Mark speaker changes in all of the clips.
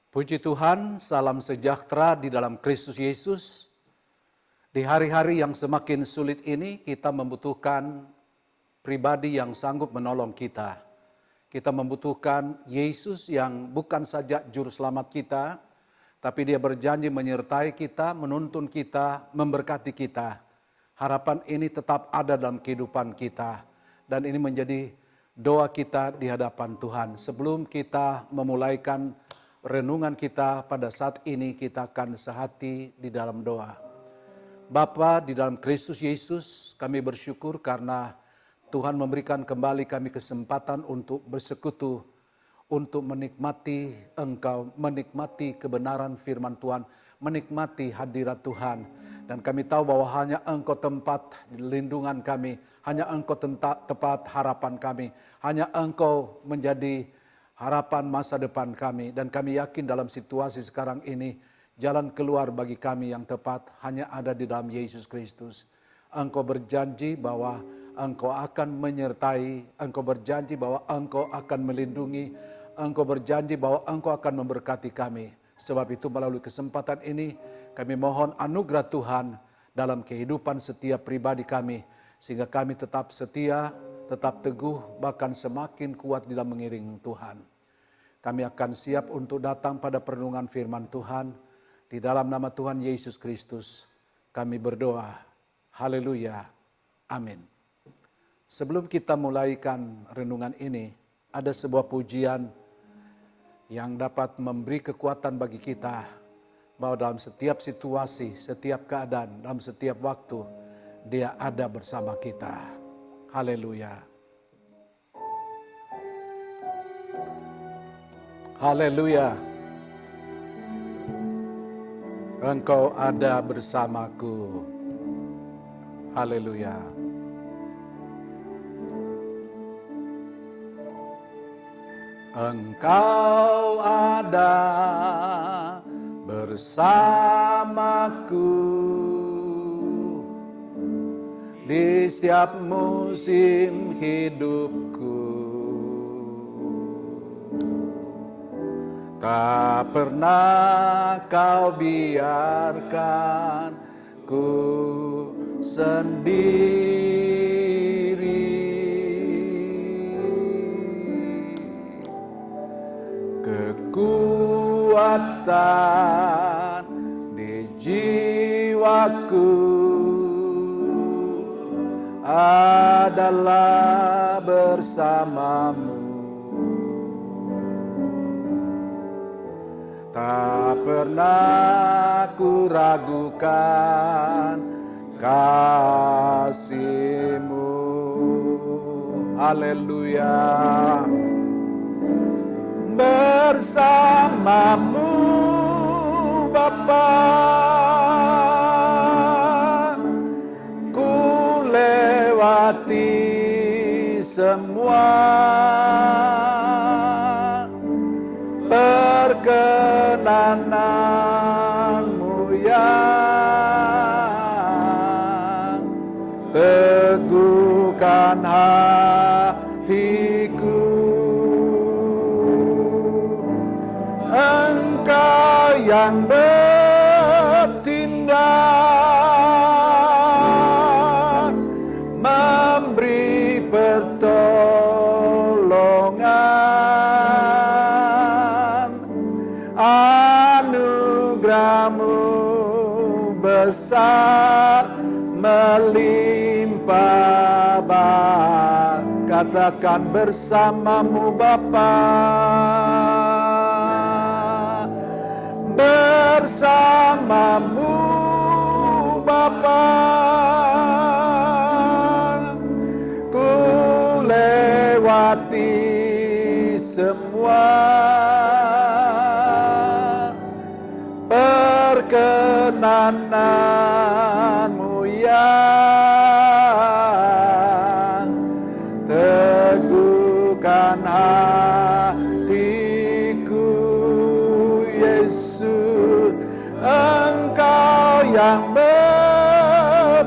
Speaker 1: Puji Tuhan, salam sejahtera di dalam Kristus Yesus. Di hari-hari yang semakin sulit ini, kita membutuhkan pribadi yang sanggup menolong kita. Kita membutuhkan Yesus yang bukan saja juru selamat kita, tapi Dia berjanji menyertai kita, menuntun kita, memberkati kita. Harapan ini tetap ada dalam kehidupan kita. Dan ini menjadi doa kita di hadapan Tuhan. Sebelum kita memulaikan renungan kita pada saat ini, kita akan sehati di dalam doa. Bapa, di dalam Kristus Yesus, kami bersyukur karena Tuhan memberikan kembali kami kesempatan untuk bersekutu, untuk menikmati Engkau, menikmati kebenaran firman Tuhan, menikmati hadirat Tuhan. Dan kami tahu bahwa hanya Engkau tempat lindungan kami, hanya Engkau tempat harapan kami, hanya Engkau menjadi harapan masa depan kami. Dan kami yakin dalam situasi sekarang ini, jalan keluar bagi kami yang tepat hanya ada di dalam Yesus Kristus. Engkau berjanji bahwa Engkau akan menyertai, Engkau berjanji bahwa Engkau akan melindungi, Engkau berjanji bahwa Engkau akan memberkati kami. Sebab itu melalui kesempatan ini, kami mohon anugerah Tuhan dalam kehidupan setiap pribadi kami, sehingga kami tetap setia, tetap teguh, bahkan semakin kuat di dalam mengiring Tuhan. Kami akan siap untuk datang pada perenungan firman Tuhan. Di dalam nama Tuhan Yesus Kristus, kami berdoa. Haleluya. Amin. Sebelum kita mulaikan renungan ini, ada sebuah pujian yang dapat memberi kekuatan bagi kita, bahwa dalam setiap situasi, setiap keadaan, dalam setiap waktu, Dia ada bersama kita. Haleluya. Haleluya. Engkau ada bersamaku. Haleluya. Engkau ada bersamaku di setiap musim hidupku. Tak pernah kau biarkan ku sendiri. Kekuatan di jiwaku adalah bersamamu. Tak pernah ku ragukan kasih-Mu. Haleluya. Bersamamu Bapa, ku lewati semua perkenanan-Mu yang teguhkan hatiku. Engkau yang bertindak, memberi pertolongan, anugerah-Mu besar melimpah. Katakan bersamamu Bapa. Bersamamu Bapa, ku lewati semua perkenanan-Mu yang teguhkan hatiku. Yesus, Engkau yang bertindak,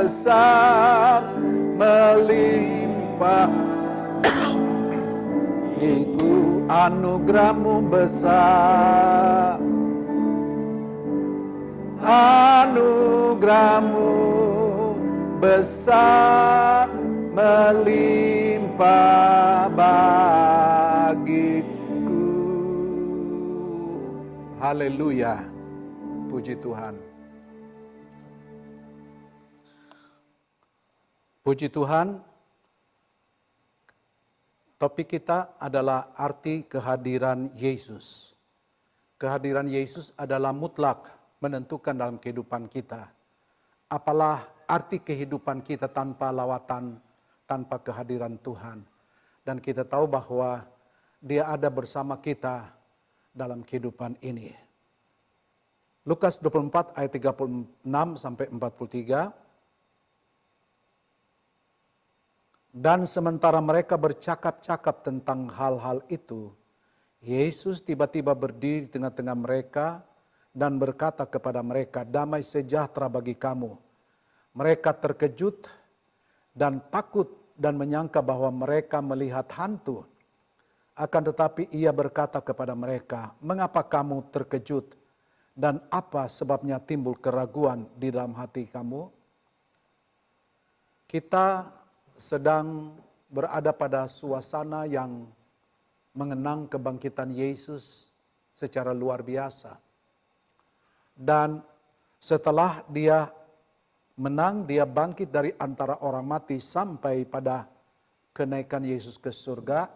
Speaker 1: besar melimpah. Itu anugerahmu besar, anugerahmu besar melimpah bagiku. Haleluya, puji Tuhan. Puji Tuhan. Topik kita adalah arti kehadiran Yesus. Kehadiran Yesus adalah mutlak menentukan dalam kehidupan kita. Apalah arti kehidupan kita tanpa lawatan, tanpa kehadiran Tuhan. Dan kita tahu bahwa Dia ada bersama kita dalam kehidupan ini. Lukas 24 ayat 36 sampai 43. Dan sementara mereka bercakap-cakap tentang hal-hal itu, Yesus tiba-tiba berdiri di tengah-tengah mereka dan berkata kepada mereka, "Damai sejahtera bagi kamu." Mereka terkejut dan takut dan menyangka bahwa mereka melihat hantu. Akan tetapi ia berkata kepada mereka, "Mengapa kamu terkejut? Dan apa sebabnya timbul keraguan di dalam hati kamu?" Kita sedang berada pada suasana yang mengenang kebangkitan Yesus secara luar biasa. Dan setelah Dia menang, Dia bangkit dari antara orang mati sampai pada kenaikan Yesus ke surga,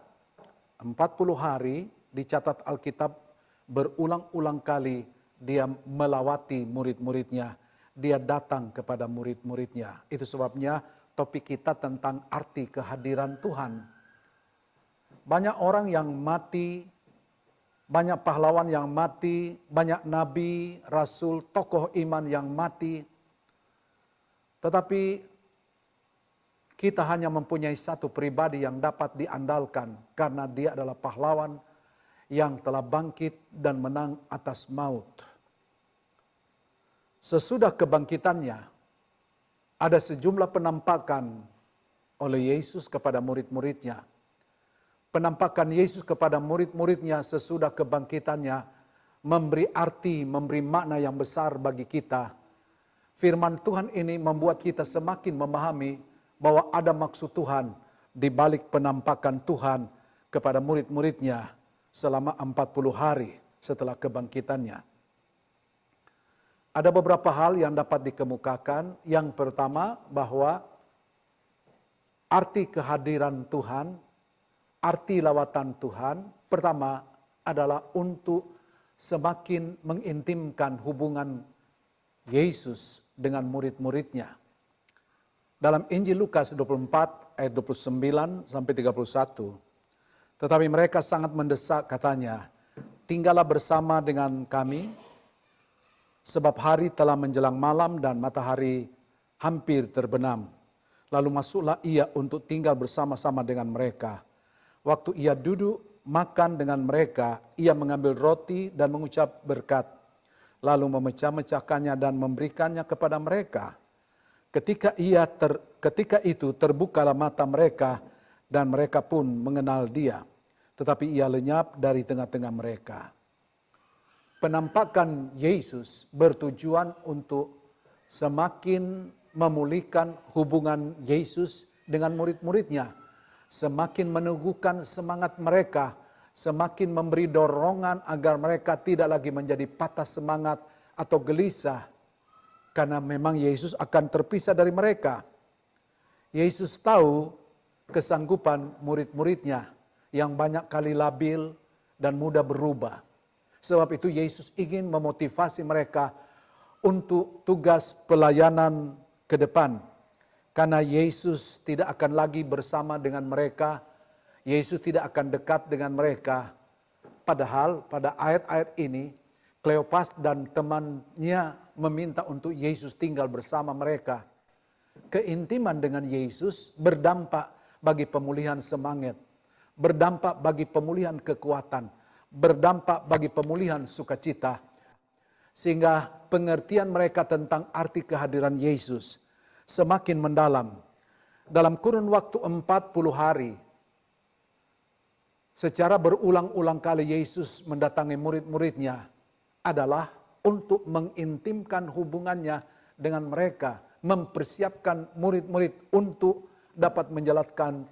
Speaker 1: 40 hari dicatat Alkitab berulang-ulang kali Dia melawati murid-muridnya. Dia datang kepada murid-muridnya. Itu sebabnya topik kita tentang arti kehadiran Tuhan. Banyak orang yang mati, banyak pahlawan yang mati, banyak nabi, rasul, tokoh iman yang mati. Tetapi kita hanya mempunyai satu pribadi yang dapat diandalkan karena Dia adalah pahlawan yang telah bangkit dan menang atas maut. Sesudah kebangkitannya, ada sejumlah penampakan oleh Yesus kepada murid-muridnya. Penampakan Yesus kepada murid-muridnya sesudah kebangkitannya memberi arti, memberi makna yang besar bagi kita. Firman Tuhan ini membuat kita semakin memahami bahwa ada maksud Tuhan di balik penampakan Tuhan kepada murid-muridnya selama 40 hari setelah kebangkitannya. Ada beberapa hal yang dapat dikemukakan. Yang pertama, bahwa arti kehadiran Tuhan, arti lawatan Tuhan, pertama adalah untuk semakin mengintimkan hubungan Yesus dengan murid-muridnya. Dalam Injil Lukas 24 ayat 29 sampai 31, tetapi mereka sangat mendesak, katanya, "Tinggallah bersama dengan kami, sebab hari telah menjelang malam dan matahari hampir terbenam." Lalu masuklah ia untuk tinggal bersama-sama dengan mereka. Waktu ia duduk makan dengan mereka, ia mengambil roti dan mengucap berkat, lalu memecah-mecahkannya dan memberikannya kepada mereka. Ketika itu terbukalah mata mereka dan mereka pun mengenal Dia, tetapi ia lenyap dari tengah-tengah mereka. Penampakan Yesus bertujuan untuk semakin memulihkan hubungan Yesus dengan murid-muridnya, semakin meneguhkan semangat mereka, semakin memberi dorongan agar mereka tidak lagi menjadi patah semangat atau gelisah, karena memang Yesus akan terpisah dari mereka. Yesus tahu kesanggupan murid-muridnya yang banyak kali labil dan mudah berubah. Sebab itu Yesus ingin memotivasi mereka untuk tugas pelayanan ke depan. Karena Yesus tidak akan lagi bersama dengan mereka, Yesus tidak akan dekat dengan mereka. Padahal pada ayat-ayat ini, Kleopas dan temannya meminta untuk Yesus tinggal bersama mereka. Keintiman dengan Yesus berdampak bagi pemulihan semangat, berdampak bagi pemulihan kekuatan, berdampak bagi pemulihan sukacita. Sehingga pengertian mereka tentang arti kehadiran Yesus semakin mendalam. Dalam kurun waktu 40 hari, secara berulang-ulang kali Yesus mendatangi murid-muridnya adalah untuk mengintimkan hubungannya dengan mereka, mempersiapkan murid-murid untuk dapat menjalankan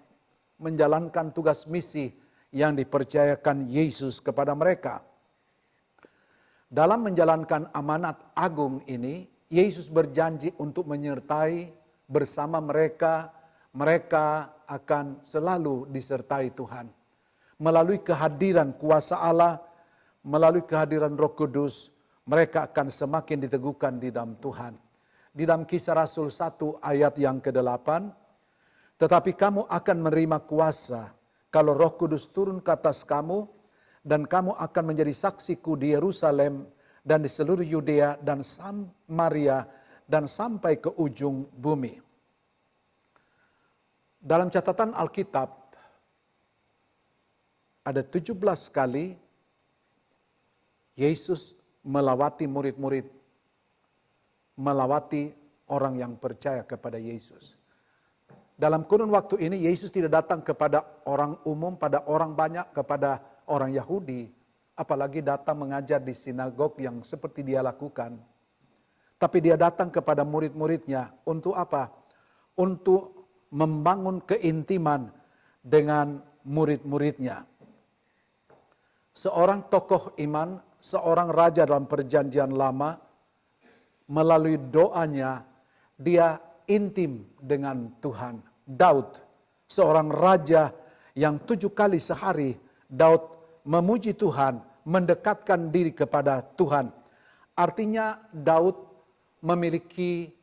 Speaker 1: tugas misi yang dipercayakan Yesus kepada mereka. Dalam menjalankan amanat agung ini, Yesus berjanji untuk menyertai bersama mereka. Mereka akan selalu disertai Tuhan. Melalui kehadiran kuasa Allah, melalui kehadiran Roh Kudus, mereka akan semakin diteguhkan di dalam Tuhan. Di dalam Kisah Rasul 1 ayat yang ke-8, tetapi kamu akan menerima kuasa kalau Roh Kudus turun ke atas kamu, dan kamu akan menjadi saksiku di Yerusalem dan di seluruh Yudea dan Samaria dan sampai ke ujung bumi. Dalam catatan Alkitab, ada 17 kali Yesus melawati murid-murid, melawati orang yang percaya kepada Yesus. Dalam kurun waktu ini, Yesus tidak datang kepada orang umum, pada orang banyak, kepada orang Yahudi, apalagi datang mengajar di sinagog yang seperti dia lakukan. Tapi dia datang kepada murid-muridnya untuk apa? Untuk membangun keintiman dengan murid-muridnya. Seorang tokoh iman, seorang raja dalam perjanjian lama, melalui doanya, dia intim dengan Tuhan. Daud, seorang raja yang 7 kali sehari, Daud memuji Tuhan, mendekatkan diri kepada Tuhan. Artinya Daud memiliki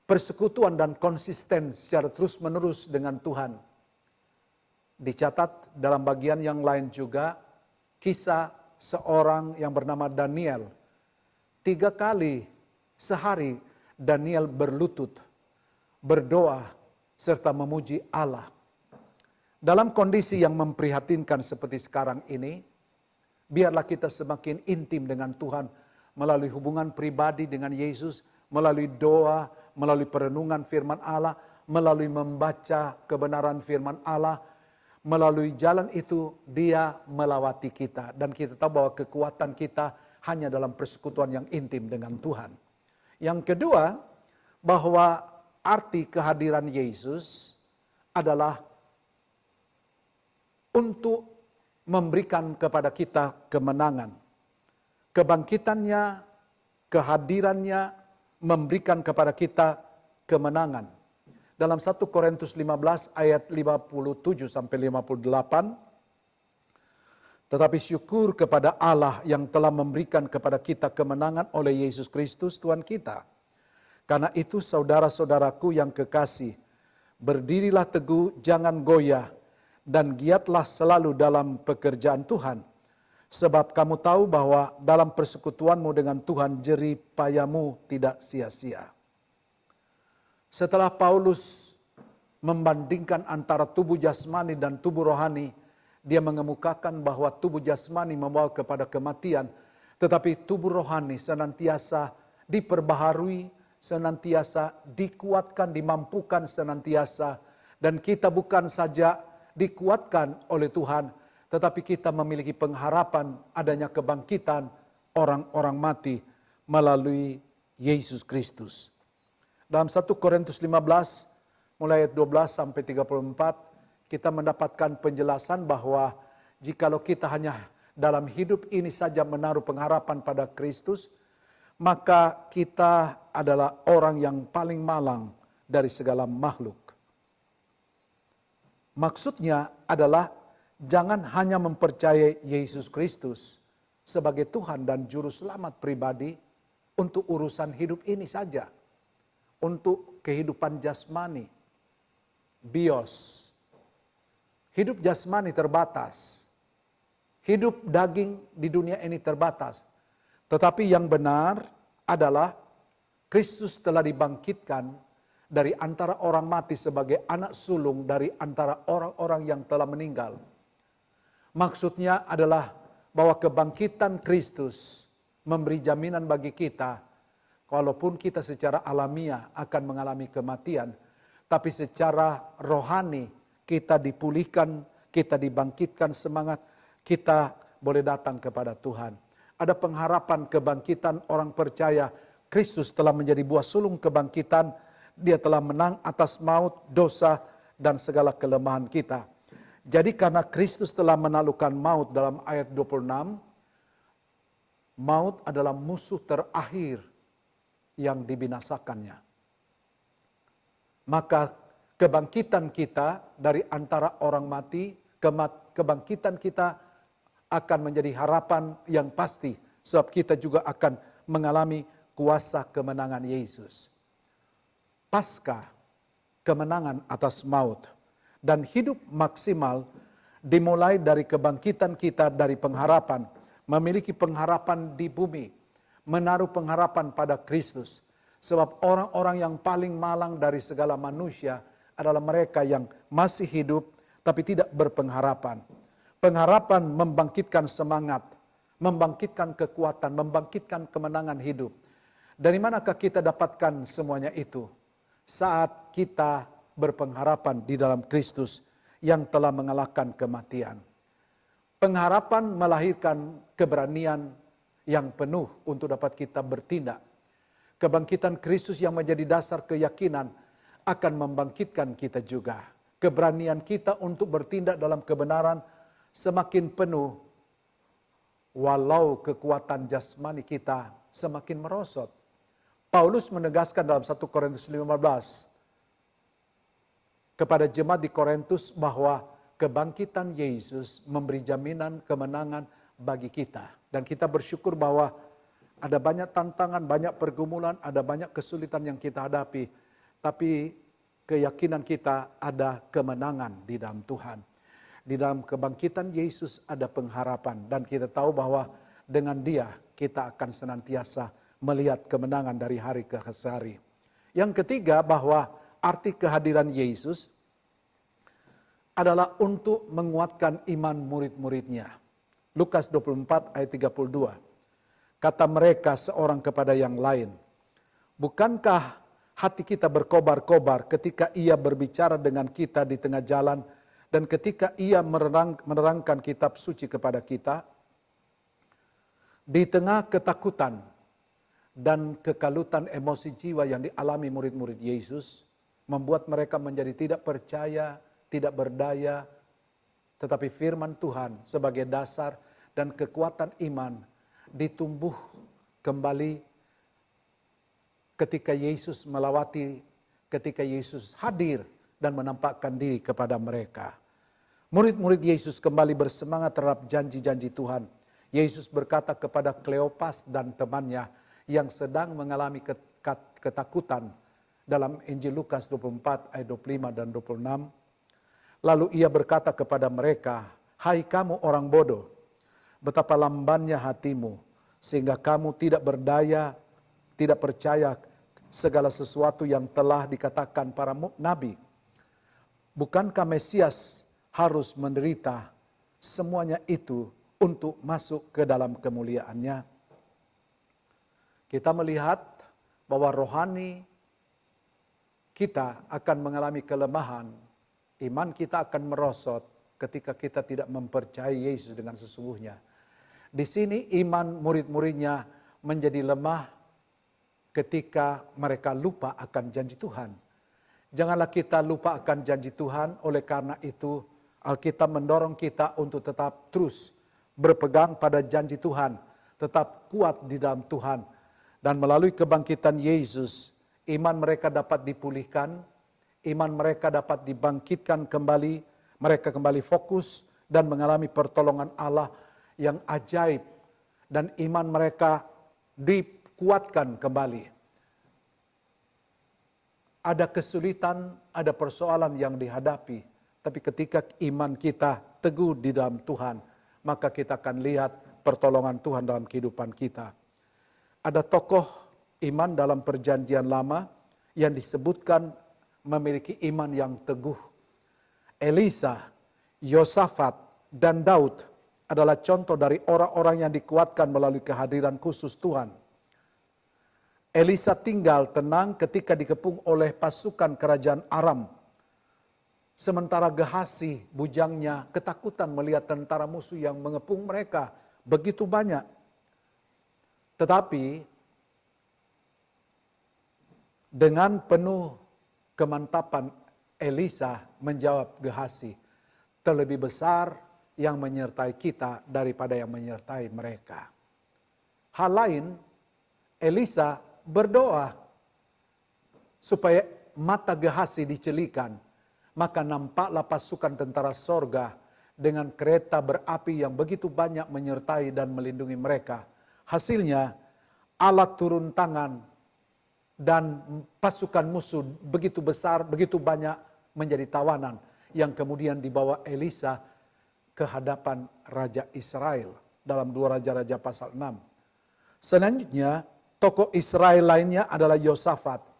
Speaker 1: persekutuan dan konsisten secara terus-menerus dengan Tuhan. Dicatat dalam bagian yang lain juga, kisah seorang yang bernama Daniel. 3 kali sehari Daniel berlutut, berdoa, serta memuji Allah. Dalam kondisi yang memprihatinkan seperti sekarang ini, biarlah kita semakin intim dengan Tuhan melalui hubungan pribadi dengan Yesus, melalui doa, melalui perenungan firman Allah, melalui membaca kebenaran firman Allah. Melalui jalan itu dia melawati kita, dan kita tahu bahwa kekuatan kita hanya dalam persekutuan yang intim dengan Tuhan. Yang kedua, bahwa arti kehadiran Yesus adalah untuk memberikan kepada kita kemenangan. Kebangkitannya, kehadirannya memberikan kepada kita kemenangan. Dalam 1 Korintus 15 ayat 57 sampai 58, tetapi syukur kepada Allah yang telah memberikan kepada kita kemenangan oleh Yesus Kristus Tuhan kita. Karena itu saudara-saudaraku yang kekasih, berdirilah teguh, jangan goyah, dan giatlah selalu dalam pekerjaan Tuhan. Sebab kamu tahu bahwa dalam persekutuanmu dengan Tuhan jerih payamu tidak sia-sia. Setelah Paulus membandingkan antara tubuh jasmani dan tubuh rohani, dia mengemukakan bahwa tubuh jasmani membawa kepada kematian, tetapi tubuh rohani senantiasa diperbaharui, senantiasa dikuatkan, dimampukan senantiasa. Dan kita bukan saja dikuatkan oleh Tuhan, tetapi kita memiliki pengharapan adanya kebangkitan orang-orang mati melalui Yesus Kristus. Dalam 1 Korintus 15, mulai ayat 12 sampai 34, kita mendapatkan penjelasan bahwa jikalau kita hanya dalam hidup ini saja menaruh pengharapan pada Kristus, maka kita adalah orang yang paling malang dari segala makhluk. Maksudnya adalah jangan hanya mempercayai Yesus Kristus sebagai Tuhan dan Juru Selamat pribadi untuk urusan hidup ini saja. Untuk kehidupan jasmani, bios. Hidup jasmani terbatas. Hidup daging di dunia ini terbatas. Tetapi yang benar adalah Kristus telah dibangkitkan dari antara orang mati sebagai anak sulung dari antara orang-orang yang telah meninggal. Maksudnya adalah bahwa kebangkitan Kristus memberi jaminan bagi kita walaupun kita secara alamiah akan mengalami kematian, tapi secara rohani kita dipulihkan, kita dibangkitkan semangat, kita boleh datang kepada Tuhan. Ada pengharapan kebangkitan orang percaya. Kristus telah menjadi buah sulung kebangkitan. Dia telah menang atas maut, dosa, dan segala kelemahan kita. Jadi karena Kristus telah menaklukkan maut dalam ayat 26, maut adalah musuh terakhir yang dibinasakannya. Maka kebangkitan kita dari antara orang mati, kebangkitan kita akan menjadi harapan yang pasti. Sebab kita juga akan mengalami kuasa kemenangan Yesus. Pasca kemenangan atas maut. Dan hidup maksimal dimulai dari kebangkitan kita dari pengharapan. Memiliki pengharapan di bumi. Menaruh pengharapan pada Kristus. Sebab orang-orang yang paling malang dari segala manusia adalah mereka yang masih hidup tapi tidak berpengharapan. Pengharapan membangkitkan semangat, membangkitkan kekuatan, membangkitkan kemenangan hidup. Dari manakah kita dapatkan semuanya itu? Saat kita berpengharapan di dalam Kristus yang telah mengalahkan kematian. Pengharapan melahirkan keberanian yang penuh untuk dapat kita bertindak. Kebangkitan Kristus yang menjadi dasar keyakinan akan membangkitkan kita juga. Keberanian kita untuk bertindak dalam kebenaran semakin penuh walau kekuatan jasmani kita semakin merosot. Paulus menegaskan dalam 1 Korintus 15 kepada jemaat di Korintus bahwa kebangkitan Yesus memberi jaminan kemenangan bagi kita. Dan kita bersyukur bahwa ada banyak tantangan, banyak pergumulan, ada banyak kesulitan yang kita hadapi. Tapi keyakinan kita ada kemenangan di dalam Tuhan. Di dalam kebangkitan Yesus ada pengharapan. Dan kita tahu bahwa dengan Dia kita akan senantiasa melihat kemenangan dari hari ke hari. Yang ketiga bahwa arti kehadiran Yesus adalah untuk menguatkan iman murid-muridnya. Lukas 24 ayat 32. Kata mereka seorang kepada yang lain, bukankah hati kita berkobar-kobar ketika ia berbicara dengan kita di tengah jalan dan ketika ia menerangkan kitab suci kepada kita? Di tengah ketakutan dan kekalutan emosi jiwa yang dialami murid-murid Yesus, membuat mereka menjadi tidak percaya, tidak berdaya, tetapi firman Tuhan sebagai dasar dan kekuatan iman ditumbuh kembali ketika Yesus melawati, ketika Yesus hadir dan menampakkan diri kepada mereka. Murid-murid Yesus kembali bersemangat terhadap janji-janji Tuhan. Yesus berkata kepada Kleopas dan temannya yang sedang mengalami ketakutan dalam Injil Lukas 24 ayat 25 dan 26. Lalu ia berkata kepada mereka, hai kamu orang bodoh, betapa lambannya hatimu, sehingga kamu tidak berdaya, tidak percaya segala sesuatu yang telah dikatakan para nabi. Bukankah Mesias harus menderita semuanya itu untuk masuk ke dalam kemuliaannya? Kita melihat bahwa rohani kita akan mengalami kelemahan. Iman kita akan merosot ketika kita tidak mempercayai Yesus dengan sesungguhnya. Di sini iman murid-muridnya menjadi lemah ketika mereka lupa akan janji Tuhan. Janganlah kita lupa akan janji Tuhan, oleh karena itu Alkitab mendorong kita untuk tetap terus berpegang pada janji Tuhan, tetap kuat di dalam Tuhan. Dan melalui kebangkitan Yesus, iman mereka dapat dipulihkan, iman mereka dapat dibangkitkan kembali, mereka kembali fokus dan mengalami pertolongan Allah yang ajaib. Dan iman mereka dikuatkan kembali. Ada kesulitan, ada persoalan yang dihadapi. Tapi ketika iman kita teguh di dalam Tuhan, maka kita akan lihat pertolongan Tuhan dalam kehidupan kita. Ada tokoh iman dalam perjanjian lama yang disebutkan memiliki iman yang teguh. Elisa, Yosafat, dan Daud adalah contoh dari orang-orang yang dikuatkan melalui kehadiran khusus Tuhan. Elisa tinggal tenang ketika dikepung oleh pasukan kerajaan Aram. Sementara Gehasi, bujangnya, ketakutan melihat tentara musuh yang mengepung mereka begitu banyak. Tetapi dengan penuh kemantapan Elisa menjawab Gehasi, terlebih besar yang menyertai kita daripada yang menyertai mereka. Hal lain, Elisa berdoa supaya mata Gehasi dicelikan. Maka nampaklah pasukan tentara sorga dengan kereta berapi yang begitu banyak menyertai dan melindungi mereka. Hasilnya alat turun tangan dan pasukan musuh begitu besar, begitu banyak menjadi tawanan yang kemudian dibawa Elisa ke hadapan Raja Israel dalam 2 Raja-Raja pasal 6. Selanjutnya tokoh Israel lainnya adalah Yosafat.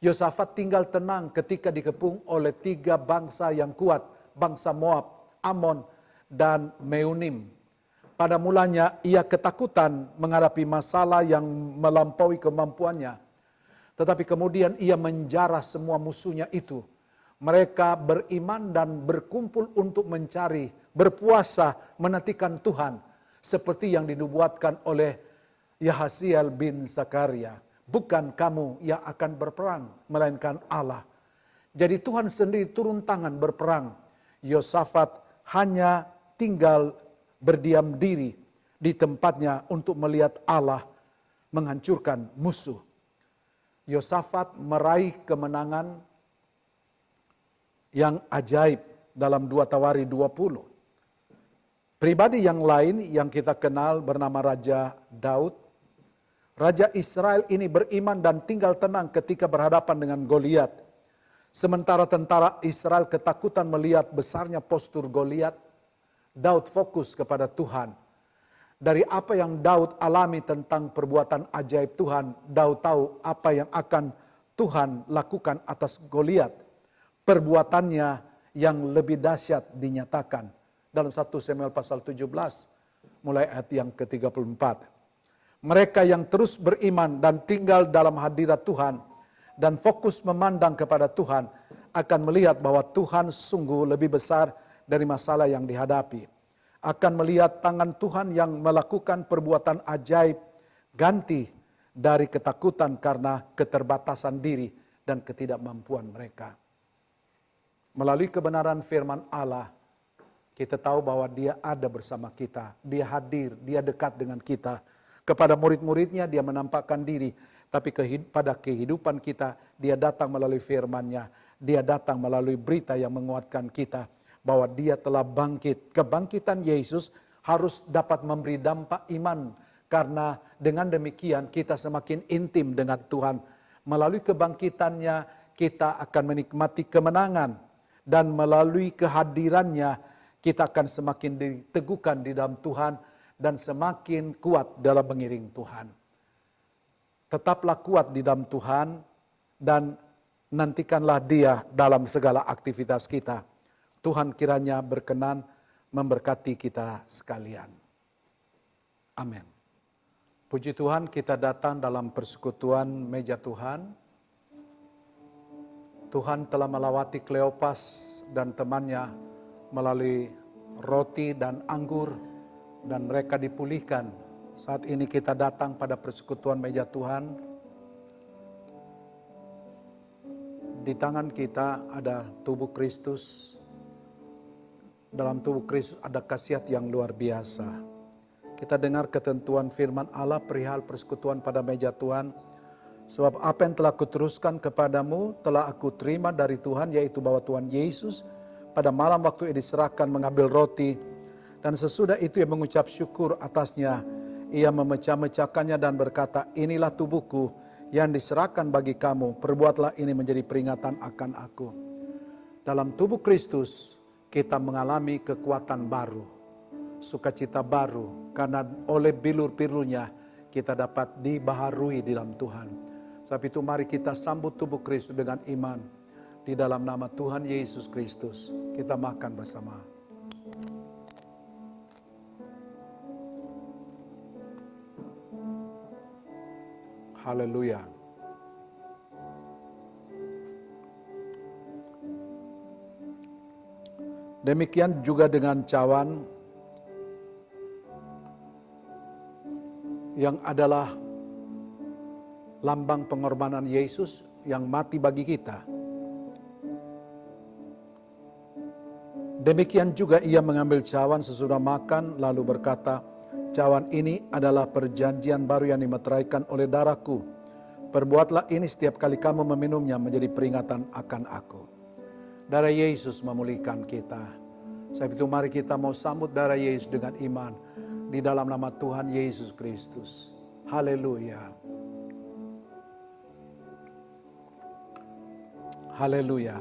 Speaker 1: Yosafat tinggal tenang ketika dikepung oleh 3 bangsa yang kuat, bangsa Moab, Amon, dan Meunim. Pada mulanya ia ketakutan menghadapi masalah yang melampaui kemampuannya. Tetapi kemudian ia menjarah semua musuhnya itu. Mereka beriman dan berkumpul untuk mencari, berpuasa, menantikan Tuhan. Seperti yang dinubuatkan oleh Yahasiel bin Zakaria. Bukan kamu yang akan berperang, melainkan Allah. Jadi Tuhan sendiri turun tangan berperang. Yosafat hanya tinggal berdiam diri di tempatnya untuk melihat Allah menghancurkan musuh. Yosafat meraih kemenangan yang ajaib dalam 2 Tawari 20. Pribadi yang lain yang kita kenal bernama Raja Daud. Raja Israel ini beriman dan tinggal tenang ketika berhadapan dengan Goliat. Sementara tentara Israel ketakutan melihat besarnya postur Goliat, Daud fokus kepada Tuhan. Dari apa yang Daud alami tentang perbuatan ajaib Tuhan, Daud tahu apa yang akan Tuhan lakukan atas Goliat. Perbuatannya yang lebih dahsyat dinyatakan dalam 1 Samuel pasal 17 mulai ayat yang ke-34. Mereka yang terus beriman dan tinggal dalam hadirat Tuhan dan fokus memandang kepada Tuhan akan melihat bahwa Tuhan sungguh lebih besar dari masalah yang dihadapi. Akan melihat tangan Tuhan yang melakukan perbuatan ajaib ganti dari ketakutan karena keterbatasan diri dan ketidakmampuan mereka. Melalui kebenaran firman Allah, kita tahu bahwa Dia ada bersama kita. Dia hadir, Dia dekat dengan kita. Kepada murid-muridnya Dia menampakkan diri. Tapi pada kehidupan kita, Dia datang melalui firman-Nya. Dia datang melalui berita yang menguatkan kita. Bahwa Dia telah bangkit. Kebangkitan Yesus harus dapat memberi dampak iman. Karena dengan demikian kita semakin intim dengan Tuhan. Melalui kebangkitannya kita akan menikmati kemenangan. Dan melalui kehadirannya kita akan semakin diteguhkan di dalam Tuhan. Dan semakin kuat dalam mengiring Tuhan. Tetaplah kuat di dalam Tuhan dan nantikanlah Dia dalam segala aktivitas kita. Tuhan kiranya berkenan memberkati kita sekalian. Amin. Puji Tuhan, kita datang dalam persekutuan meja Tuhan. Tuhan telah melawati Kleopas dan temannya melalui roti dan anggur. Dan mereka dipulihkan. Saat ini kita datang pada persekutuan meja Tuhan. Di tangan kita ada tubuh Kristus. Dalam tubuh Kristus ada khasiat yang luar biasa. Kita dengar ketentuan firman Allah perihal persekutuan pada meja Tuhan. Sebab apa yang telah kuteruskan kepadamu telah aku terima dari Tuhan, yaitu bahwa Tuhan Yesus pada malam waktu ia diserahkan mengambil roti. Dan sesudah itu ia mengucap syukur atasnya. Ia memecah-mecahkannya dan berkata, inilah tubuhku yang diserahkan bagi kamu. Perbuatlah ini menjadi peringatan akan aku. Dalam tubuh Kristus kita mengalami kekuatan baru. Sukacita baru. Karena oleh bilur-bilurnya kita dapat dibaharui di dalam Tuhan. Sebab itu mari kita sambut tubuh Kristus dengan iman. Di dalam nama Tuhan Yesus Kristus kita makan bersama. Haleluya. Demikian juga dengan cawan yang adalah lambang pengorbanan Yesus yang mati bagi kita. Demikian juga ia mengambil cawan sesudah makan lalu berkata, "Cawan ini adalah perjanjian baru yang dimeteraikan oleh darahku. Perbuatlah ini setiap kali kamu meminumnya menjadi peringatan akan aku." Darah Yesus memulihkan kita. Sebab itu mari kita mau sambut darah Yesus dengan iman di dalam nama Tuhan Yesus Kristus. Haleluya. Haleluya.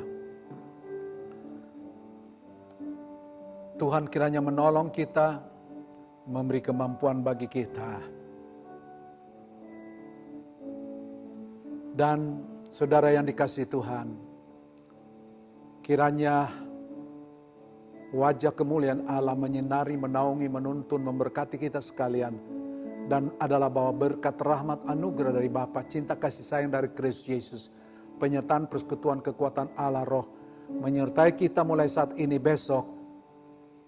Speaker 1: Tuhan kiranya menolong kita, memberi kemampuan bagi kita. Dan saudara yang dikasihi Tuhan, kiranya wajah kemuliaan Allah menyinari, menaungi, menuntun, memberkati kita sekalian. Dan adalah bahwa berkat rahmat anugerah dari Bapa, cinta kasih sayang dari Kristus Yesus, penyertaan persekutuan kekuatan Allah Roh, menyertai kita mulai saat ini besok.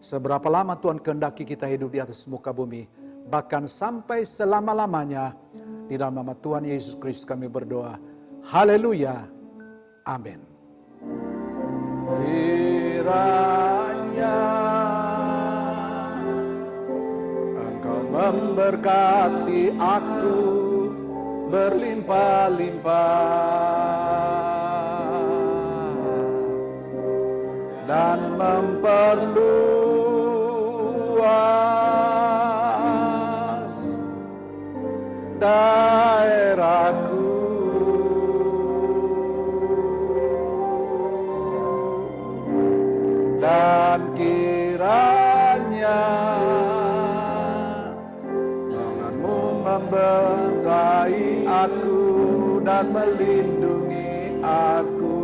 Speaker 1: Seberapa lama Tuhan kehendaki kita hidup di atas muka bumi, bahkan sampai selama-lamanya. Di dalam nama Tuhan Yesus Kristus kami berdoa. Haleluya. Amin. Kiranya Engkau memberkati aku berlimpah-limpah dan memperluas daerahku. Dan kiranya tangan-Mu membentai aku dan melindungi aku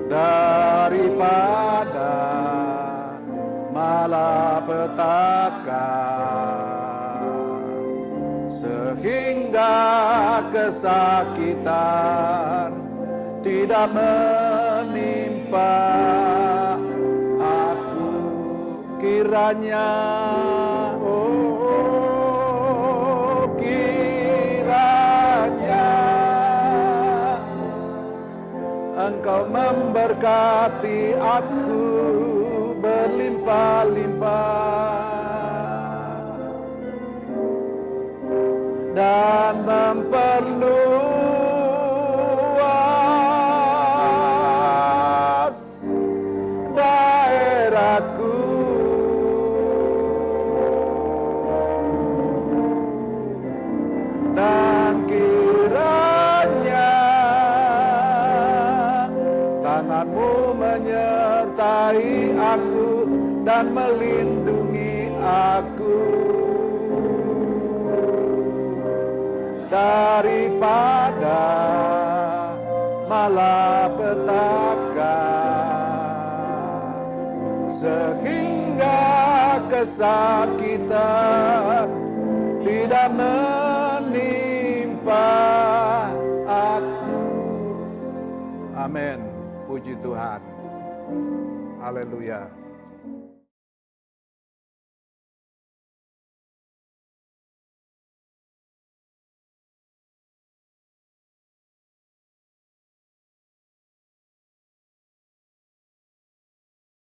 Speaker 1: daripada malapetaka, sehingga kesakitan tidak menimpa aku. Kiranya, oh kiranya Engkau memberkati aku berlimpah-limpah dan memperluas daerahku, dan kiranya tangan-Mu menyertai aku dan melindungi aku daripada malapetaka, sehingga kesakitan tidak menimpa aku. Amin. Puji Tuhan. Haleluya.